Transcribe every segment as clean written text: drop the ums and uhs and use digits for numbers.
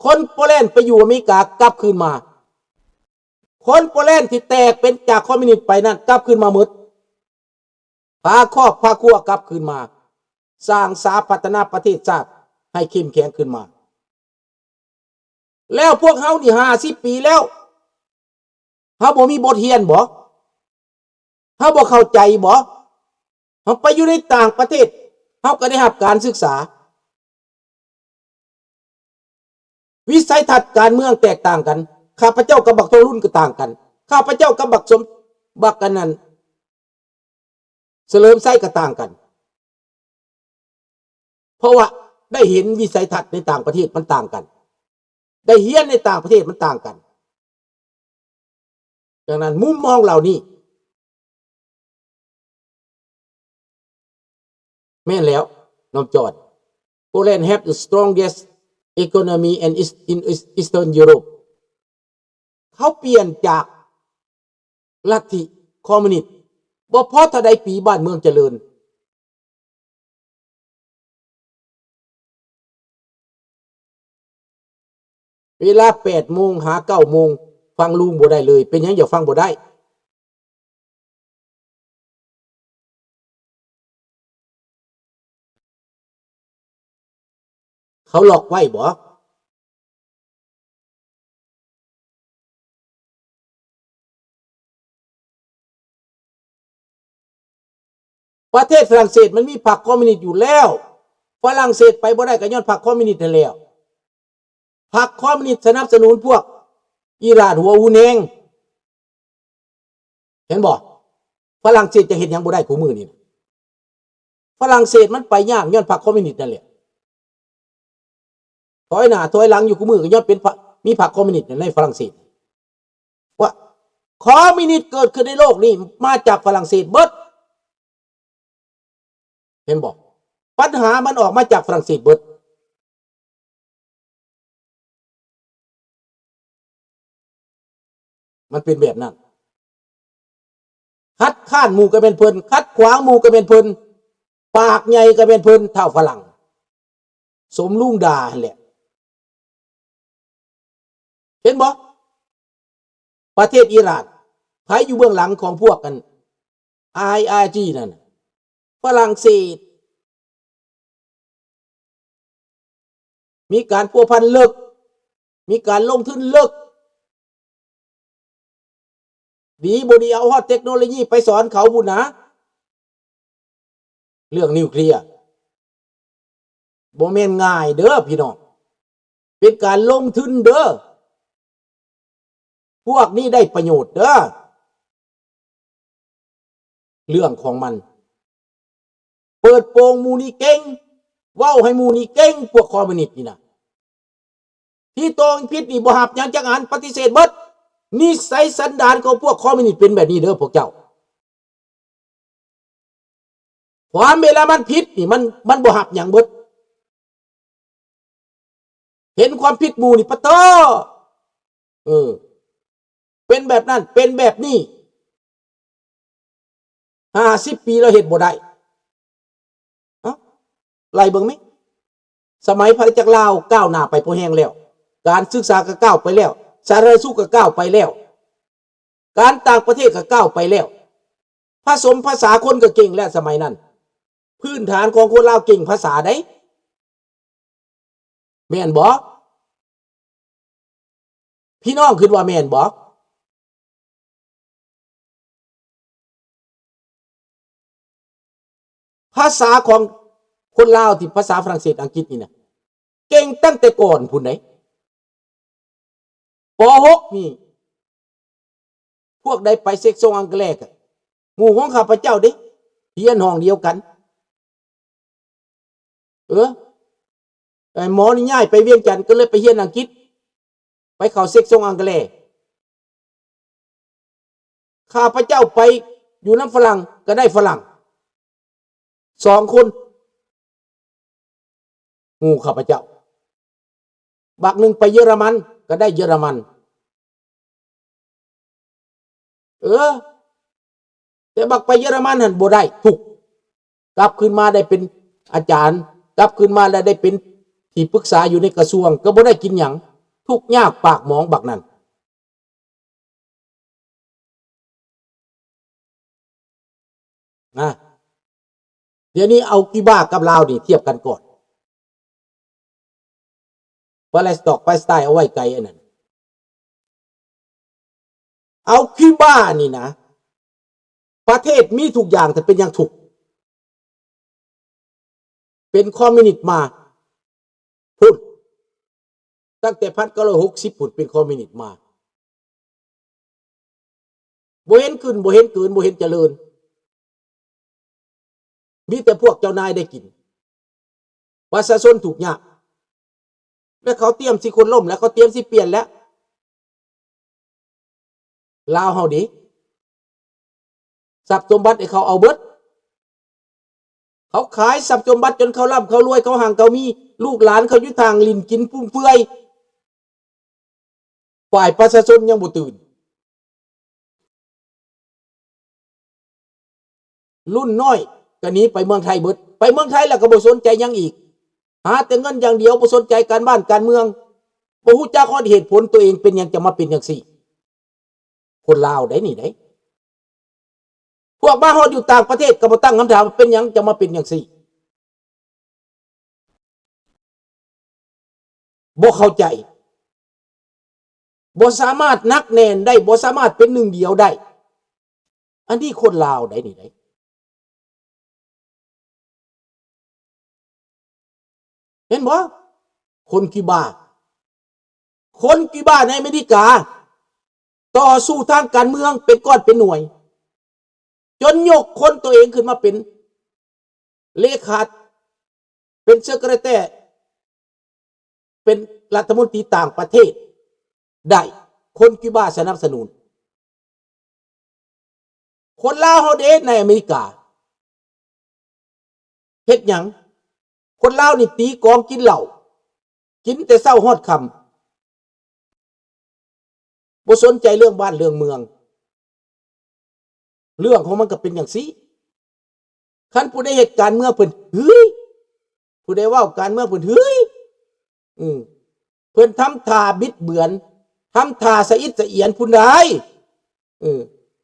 คนโปแลนด์ไปอยู่อเมริกากลับคืนมาคนโปแลนด์ที่แตกเป็นจากคอมมิวนิสต์ไปนั่นกลับคืนมาหมดพาครอบพาครัวกลับคืนมาสร้างสาพัฒนาประเทศชาติให้เข้มแข็งขึ้นมาแล้วพวกเฮานี่50 ปีแล้วเฮาบ่มีบทเรียนบ่เฮาบ่เข้าใจบ่เฮาไปอยู่ในต่างประเทศเฮาก็ได้รับการศึกษาวิสัยทัศน์การเมืองแตกต่างกันข้าพเจ้ากับบักทองรุ่นก็ต่างกันข้าพเจ้ากับบักสมบักกันนั้นเฉลิมไส้ก็ต่างกันเพราะว่าได้เห็นวิสัยทัศน์ในต่างประเทศมันต่างกันได้เรียนในต่างประเทศมันต่างกันดังนั้นมุมมองเหล่านี้แม่นแล้วน้องจอด Poland have the strongest economy and in Eastern Europe เขาเปลี่ยนจากลัทธิคอมมิวนิสต์บ่พอถ้าได้ปีบ้านเมืองเจริญเวลา8 โมงหา9 โมงฟังลุงบ่ได้เลยเป็นหยังอย่าฟังบ่ได้เขาหลอกไว้บ่ประเทศฝรั่งเศสมันมีพรรคคอมมิวนิสต์อยู่แล้วฝรั่งเศสไปบ่ได้ก็ย้อนพรรคคอมมิวนิสต์นั่นแหละพรรคคอมมิวนิสต์สนับสนุนพวกอิหร่านหัวอูเนงเห็นบ่ฝรั่งเศสจะเห็นหยังบ่ได้คู่มือนี่ฝรั่งเศสมันไปยากย้อนพรรคคอมมิวนิสต์นั่นแหละถอยหน้าถอยหลังอยู่คู่มือก็ย้อนเป็นมีพรรคคอมมิวนิสต์ในฝรั่งเศสว่าคอมมิวนิสต์เกิดขึ้นในโลกนี้มาจากฝรั่งเศสเบิดเห็นบอกปัญหามันออกมาจากฝรั่งเศสเบิดมันเป็นแบบนั้นคัดค้านหมู่ก็เป็นเพิ่นคัดขวางหมู่ก็เป็นเพิ่นปากใหญ่ก็เป็นเพิ่นเท่าฝรั่งสมลุงด่าแหละเห็นบ่ประเทศอิหร่านใครอยู่เบื้องหลังของพวกกัน IRG นั่นฝรั่งเศสมีการพัวพันเลิกมีการลงทุนเลิกดีบดีเอาฮอดเทคโนโลยีไปสอนเขาบุญนะเรื่องนิวเคลียร์บ่แม่นง่ายเด้อพี่น้องเป็นการลงทุนเด้อพวกนี้ได้ประโยชน์เด้อเรื่องของมันเปิดโปงมูนี่เก่งเว้าให้มูนี่เก่งพวกคอมมิวนิสต์นี่นะที่ตรงพิษนี่บ่หับหยังจักอันปฏิเสธเบิดนิสัยสันดานของพวกคอมมิวนิสต์เป็นแบบนี้เด้อพวกเจ้าความเวลามันผิดนี่มันบ่หับหยังเบิดเห็นความผิดหมู่นี่ปะโตเป็นแบบนั้นเป็นแบบนี้50 ปีเราเห็นบ่ได้ไล่เบิ่งมั้ยสมัยพระจักรลาวก้าวหน้าไปพอแห้งแล้วการศึกษาก็ก้าวไปแล้วสาธารณสุขก็ก้าวไปแล้วการต่างประเทศก็ก้าวไปแล้วผสมภาษาคนก็เก่งแล้วสมัยนั้นพื้นฐานของคนลาวเก่งภาษาได้แม่นบ่พี่น้องคิดว่าแม่นบ่ภาษาของคนลาวที่ภาษาฝรั่งเศสอังกฤษนี่นะเก่งตั้งแต่ก่อนพุ่นไหนป.6 นี่พวกใดไปเซ็กซงอังกฤษหมู่ของข้าพเจ้าเด้เรียนห้องเดียวกันไอ้หมอนี่ย้ายไปเวียงจันทน์ก็เลยไปเรียนอังกฤษไปเข้าเซ็กซงอังกฤษข้าพเจ้าไปอยู่น้ำฝรั่งก็ได้ฝรั่ง2 คนหมู่ข้าพเจ้าบักหนึ่งไปเยอรมันก็ได้เยอรมันแต่บักไปเยอรมันหันบ่ได้ถูกกลับขึ้นมาได้เป็นอาจารย์กลับขึ้นมาแล้วได้เป็นที่ปรึกษาอยู่ในกระทรวงก็บ่ได้กินหยัง ทุกข์ยากปากหมองบักนั้นนะเดี๋ยวนี้เอากีบากับลาวนี่เทียบกันก่อนปาเลสไตน์เอาไว้ไกลอันนั้นเอากีบานี่นะประเทศมีทุกอย่างแต่เป็นอย่างถูกเป็นคอมมิวนิสต์มาพุ่นตั้งแต่1960พุ่นเป็นคอมมิวนิสต์มาบ่เห็นขึ้นบ่เห็นเกินบ่เห็นเจริญมีแต่พวกเจ้านายได้กินประชาชนถูกยากและเขาเตรียมสิคนล่มแล้วเขาเตรียมสิเปลี่ยนแล้วลาวเฮาดิทรัพย์สมบัติให้เขาเอาเบิดเขาขายทรัพย์สมบัติจนเขาร่ำเขารวยเขาห่างเขามีลูกหลานเขาอยู่ทางลินกินฟุ่มเฟือยฝ่ายประชาชนยังบ่ตื่นรุ่นน้อยก็หนีไปเมืองไทยเบิดไปเมืองไทยแล้วก็บ่สนใจยังอีกหาแต่เงินอย่างเดียวบ่สนใจการบ้านการเมืองบ่ฮู้จักเหตุผลตัวเองเป็นหยังจะมาเป็นจังซี่คนลาวได้นี่ได้พวกมาฮอดอยู่ต่างประเทศก็บ่ตั้งคำถามเป็นหยังจะมาเป็นจังซี่บ่เข้าใจบ่สามารถนักแน่นได้บ่สามารถเป็นหนึ่งเดียวได้อันนี้คนลาวได้นี่ได้เห็นบ่คนคิวบาในอเมริกาต่อสู้ทางการเมืองเป็นก้อนเป็นหน่วยจนยกคนตัวเองขึ้นมาเป็นเลขาเป็นเซกเรเตอร์เป็นรัฐมนตรีต่างประเทศได้คนคิวบาสนับสนุนคนลาวเฮาเด้ในอเมริกาเฮ็ดหยังคนลาวนี่ตีกองกินเหล้ากินแต่เช้าฮอดค่ำบ่สนใจเรื่องบ้านเรื่องเมืองเรื่องของมันก็เป็นอย่างซี่คันผู้ใดเหตุการเมืองเพิ่นเฮ้ยผู้ใดเว้าการเมืองเพิ่นเฮ้ยเพิ่นทำท่าบิดเบือนทำท่าสะอิดสะเอียนผู้ใด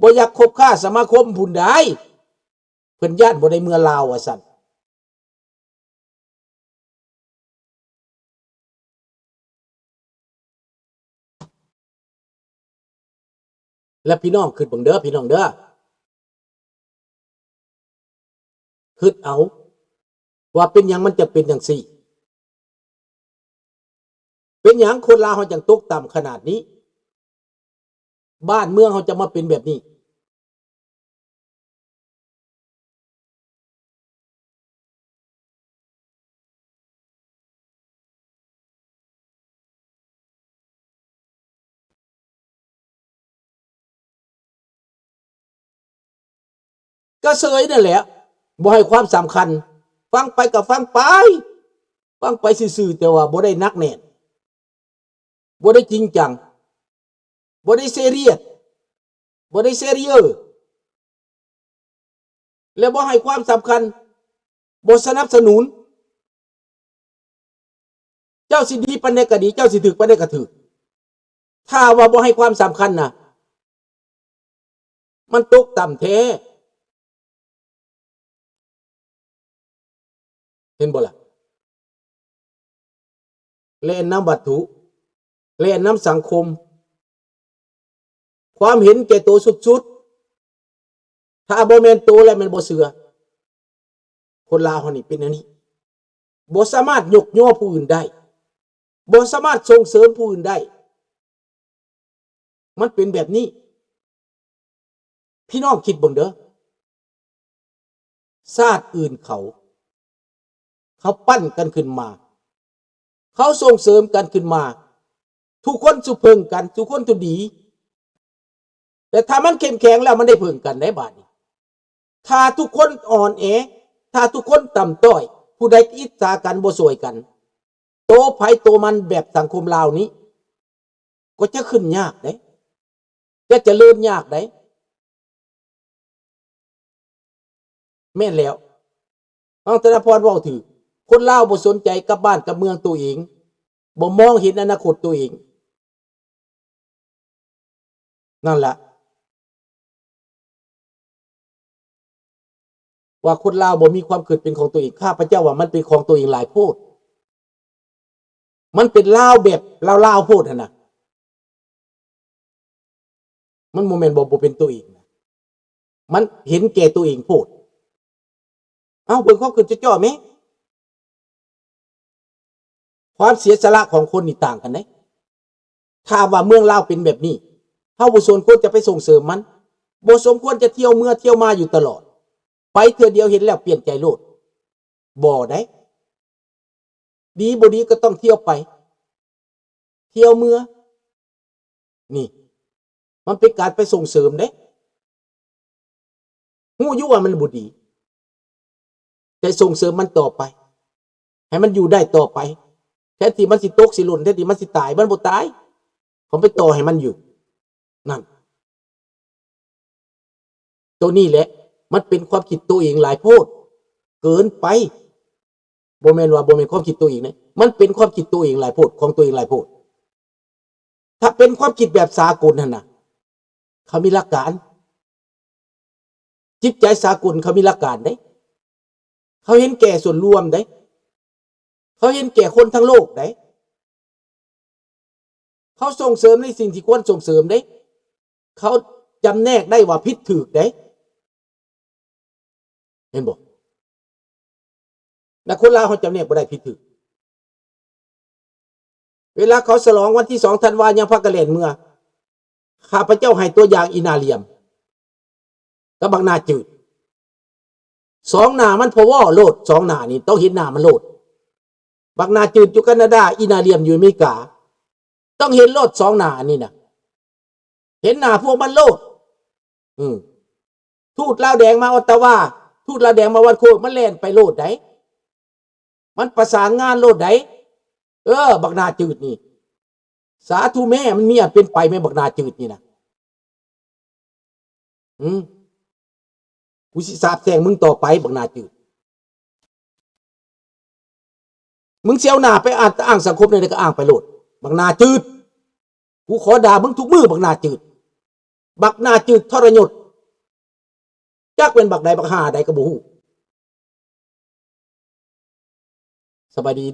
บ่อยากคบค้าสมาคมผู้ใดเพิ่นญาติบ่ได้เมืองลาวว่าซั่นและพี่น้องคิดเบิ่งเด้อพี่น้องเด้อคิดเอาว่าเป็นหยังมันจะเป็นจังซี่เป็นหยังคนลาวเฮาจังตกต่ำขนาดนี้บ้านเมืองเฮาจะมาเป็นแบบนี้ก็เสยนั่นแหละบ่ให้ความสำคัญฟังไปก็ฟังไปฟังไปซื่อๆแต่ว่าบ่ได้นักแน่นบ่ได้จริงจังบ่ได้ซีเรียสบ่ได้เซเรียสและบ่ให้ความสำคัญบ่สนับสนุนเจ้าสิดีปานใดก็ดีเจ้าสิถึกปานใดก็ถึกถ้าว่าบ่ให้ความสำคัญน่ะมันตกต่ำแท้เห็นบ่ล่ะเล่นน้ำวัตถุเล่นน้ำสังคมความเห็นแก่ตัวสุดๆถ้าบ่แม่นตัวแล้วมันบ่เชื่อคนลาวเฮานี่เป็นอันนี้บ่สามารถยกย่อผู้อื่นได้บ่สามารถส่งเสริมผู้อื่นได้มันเป็นแบบนี้พี่น้องคิดเบิ่งเด้อชาติอื่นเขาปั้นกันขึ้นมาเขาส่งเสริมกันขึ้นมาทุกคนสุเพิงกันทุกคนทุดีแต่ถ้ามันเข้มแข็งแล้วมันได้เพิ่งกันได้บาดนี้ถ้าทุกคนอ่อนแอถ้าทุกคนต่ำต้อยผู้ใดอิจฉากันบ่สวยกันโตไผโตมันแบบสังคมลาวนี้ก็จะขึ้นยากได้จะเจริญยากได้แม่นแล้วอังธนพรเว้าถือคนลาวบ่สนใจกับบ้านกับเมืองตัวเองบ่มองเห็นอนาคตตัวเอง นั่นแหละว่าคนลาวบ่มีความคิดเป็นของตัวเองข้าพเจ้าว่ามันเป็นของตัวเองหลายโพดมันเป็นลาวแบบลาวโพดนะมันโมเมนต์บ่เป็นตัวเองมันเห็นแก่ตัวเองโพดเอ้าเบิ่งเขาคือจะจ่อไหมความเสียสละของคนนี่ต่างกันไหมถ้าว่าเมืองลาวเป็นแบบนี้เฮาบ่สมควรจะไปส่งเสริมมันบ่สมควรจะเที่ยวเมื่อเที่ยวมาอยู่ตลอดไปเทื่อเดียวเห็นแล้วเปลี่ยนใจโลดบ่ได้ดีบ่ดีก็ต้องเที่ยวไปเที่ยวเมื่อนี่มันเป็นการไปส่งเสริมเด้ฮู้อยู่ว่ามันบ่ดีแต่ส่งเสริมมันต่อไปให้มันอยู่ได้ต่อไปแท้ที่มันสิตกสิหล่นแท้ที่มันสิตายมันบ่ตายผมไปต่อให้มันอยู่นั่นตัวนี้แหละมันเป็นความคิดตัวเองหลายโพดเกินไปบ่แม่นว่าบ่แม่นความคิดตัวเองนะมันเป็นความคิดตัวเองหลายโพดของตัวเองหลายโพดถ้าเป็นความคิดแบบสากลนั่นน่ะเขามีหลักการจิตใจสากลเขามีหลักการได้เขาเห็นแก่ส่วนรวมได้เขาเห็นแก่คนทั้งโลกได้เขาส่งเสริมในสิ่งที่ควรส่งเสริมได้เขาจำแนกได้ว่าผิดถูกได้เห็นบ่แต่คนลาวเขาจำแนกบ่ได้ผิดถูกเวลาเขาฉลองวันที่2 ธันวาคมยังพากันเล่นเมื่อข้าพเจ้าให้ตัวอย่างอีนาเลียมกับบักนาจืด2 หน้ามันพอว่าโลด2 หน้านี่ต้องเห็นหน้ามันโลดบักนาจืดอยู่แคนาดาอีนาเลียมอยู่อเมริกาต้องเห็นโลด2 หน้านี่นะเห็นหน้าพวกมันโลดทูตลาวแดงมาออตตาวาทูตลาวแดงมาวันโคมันแล่นไปโลดไหนมันประสานงานโลดไหนบักนาจืดนี่สาธุแม่มันมีอาจเป็นไปแม่บักนาจืดนี่นะกูสิสาบแช่งมึงต่อไปบักนาจืดมึงเสียวหน้าไปอ้างสังคมในก็อ้างไปโลดบักนาจืดกูขอด่ามึงทุกมือบักนาจืดบักนาจืดทรยศจักเป็นบักใดบักหาใดก็บ่ฮู้สบายดี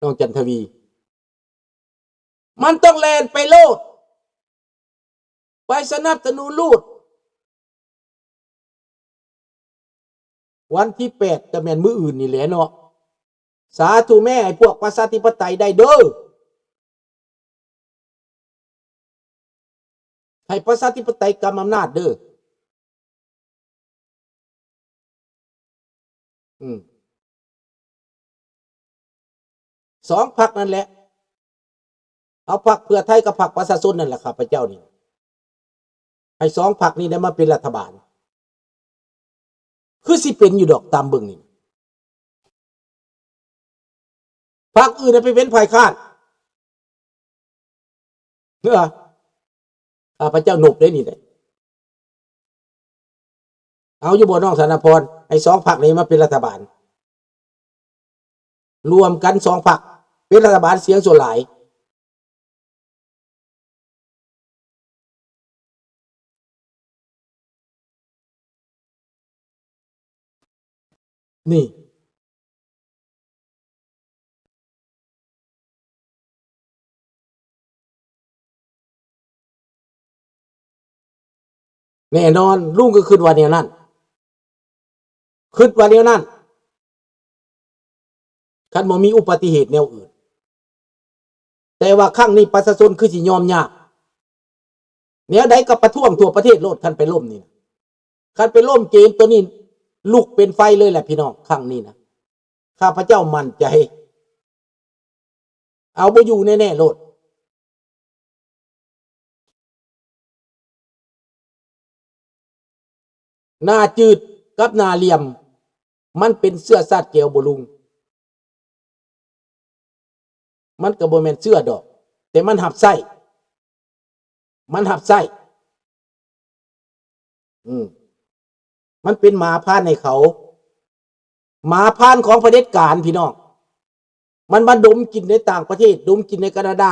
น้องจันทวีมันต้องแลนไปโลดไปสนับสนุนลูดวันที่8จะแม่นมื้ออื่นนี่แหละเนาะสาธุแม่ไอ้พวกประชาธิปไตยได้เด้อให้ประชาธิปไตยกำอำนาจเด้อ2 พรรคนั่นแหละเอาพรรคเพื่อไทยกับพรรคประชาชนนั่นแหละครับพระเจ้านี่ให้2 พรรคนี้ได้มาเป็นรัฐบาลคือสิเป็นอยู่ดอกตามเบิ่งนี่พรรคอื่นไปเป็นฝ่ายค้านพระเจ้าหนุบได้นี่ได้เอาอยู่บ่น้องธนพรให้2 พรรคนี้มาเป็นรัฐบาลรวมกัน2 พรรคเป็นรัฐบาลเสียงส่วนหลายนี่แน่นอนลุงก็คิดว่าแนวนั้นคิดว่าแนวนั้นคันบ่มีอุบัติเหตุแนวอื่นแต่ว่าครั้งนี้ประชาชนคือสิยอมยากแนวใดก็ประท้วงทั่วประเทศโลดคันไปล่มนี่คันไปล่มเกมตัวนี้ลุกเป็นไฟเลยแหละพี่น้องครั้งนี้นะข้าพเจ้ามั่นใจเอาบ่อยู่แน่ๆโลดหน้าจืดกับหน้าเหลี่ยมมันเป็นเสื้อซาดแก้วบ่ลุงมันก็บ่แม่นเสื้อดอกแต่มันหับไส้มันเป็นหมาพานในเขาหมาพานของเผด็จการพี่น้องมันมาดมกินในต่างประเทศดมกินในแคนาดา